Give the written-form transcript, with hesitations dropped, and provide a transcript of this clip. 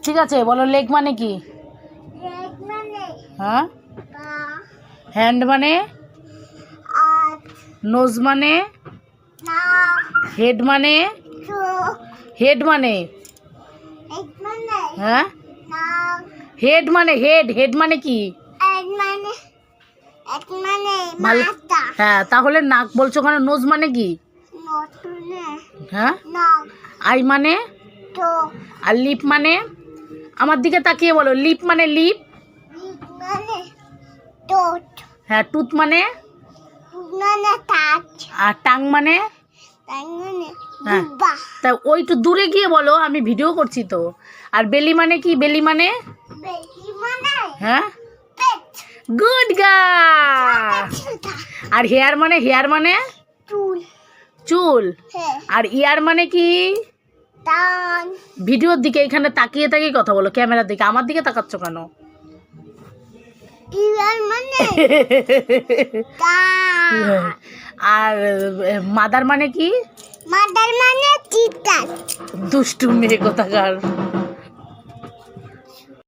ঠিক আছে, বলো লেগ মানে কি? হ্যাঁ, হ্যান্ড মানে, নোজ মানে, হেড মানে, হেড মানে, হ্যাঁ হেড মানে, হেড মানে কি? হ্যাঁ, তাহলে নাক বলছো কেন? নোজ মানে কি? হ্যাঁ, আই মানে, আর লিপ মানে? আমার দিকে তাকিয়ে বলো, লিপ মানে লিপ। হ্যাঁ, টুথ মানে, আর টাং মানে? হ্যাঁ, তা ওইটু দূরে গিয়ে বলো, আমি ভিডিও করছি তো। আর বেলি মানে কি? বেলি মানে? হ্যাঁ, গুড গার্ল। আর হেয়ার মানে? হেয়ার মানে চুল। আর ইয়ার মানে কি? ভিডিওর দিকে এখানে তাকিয়ে তাকিয়ে কথা বলো, ক্যামেরার দিকে। আমার দিকে তাকাচ্ছ কেন? আর মাদার মানে কি? মাদার মানে চিতার। দুষ্টু মেয়ে কোথাকার।